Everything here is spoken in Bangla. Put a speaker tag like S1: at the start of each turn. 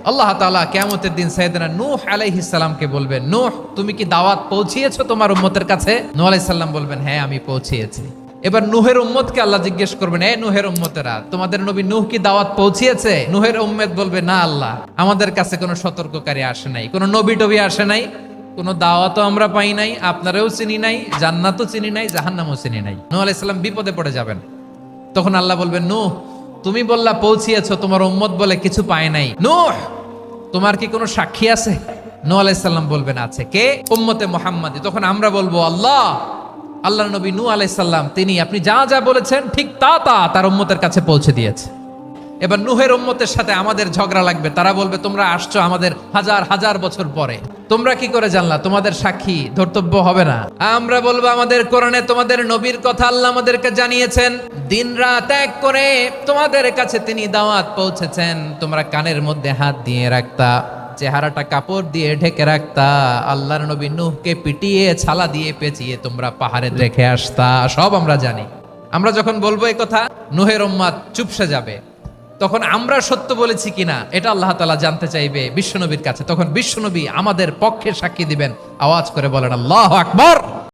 S1: আল্লাহ তাআলা কিয়ামতের দিন সাইয়েদনা নূহ আলাইহিস সালামকে বলবেন, নূহ তুমি কি দাওয়াত পৌঁছিয়েছো তোমার উম্মতের কাছে? নূহ আলাইহিস সালাম বলবেন, হ্যাঁ আমি পৌঁছিয়েছি। এবার নূহের উম্মতকে আল্লাহ জিজ্ঞেস করবেন, এ নূহের উম্মতেরা, তোমাদের নবী নূহ কি দাওয়াত পৌঁছিয়েছে? নূহের উম্মত বলবে, না আল্লাহ, আমাদের কাছে কোনো সতর্ককারী আসে নাই, কোনো নবী টবি আসে নাই, কোনো দাওয়াতও আমরা পাই নাই, আপনারাও চিনি নাই, জান্নাতও চিনি নাই, জাহান্নামও চিনি নাই। নূহ আলাইহিস সালাম বিপদে পড়ে যাবেন। তখন আল্লাহ বলবেন, নূহ তুমি বললা পৌঁছিয়েছো, তোমার উম্মত বলে কিছু পায় নাই। নূহ তোমার কি কোনো সাক্ষী আছে? নূহ আলাইহিস সালাম বলবেন, আছে। কে? উম্মতে মুহাম্মাদি। তখন আমরা বলবো, আল্লাহর নবী নূহ আলাইহিস সালাম তিনি আপনি যা যা বলেছেন ঠিক তা তার উম্মতের কাছে পৌঁছে দিয়েছে। এবার নূহের উম্মতের সাথে আমাদের ঝগড়া লাগবে। তারা বলবে, তোমরা আসছো আমাদের হাজার হাজার বছর পরে, তোমরা কি করে জানলা? তোমাদের সাক্ষী ধর্তব্য হবে না? আমরা বলবো, আমাদের কোরআনে তোমাদের নবীর কথা আল্লাহ আমাদেরকে জানিয়েছেন, দিন রাত এক করে তোমাদের কাছে তিনি দাওয়াত পৌঁছেছেন। তোমরা কানের মধ্যে হাত দিয়ে রাখতা, চেহারাটা কাপড় দিয়ে ঢেকে রাখতা, আল্লাহর নবী নূহকে পিটিয়ে ছালা দিয়ে পেঁচিয়ে তোমরা পাহাড়ে রেখে আসতা, সব আমরা জানি। আমরা যখন বলবো এই কথা, নূহের উম্মত চুপসে যাবে। তখন আমরা সত্য বলেছি কিনা এটা আল্লাহ তাআলা জানতে চাইবে বিশ্বনবীর কাছে। তখন বিশ্বনবী আমাদের পক্ষে সাক্ষী দিবেন। আওয়াজ করে বলেন, আল্লাহু আকবার।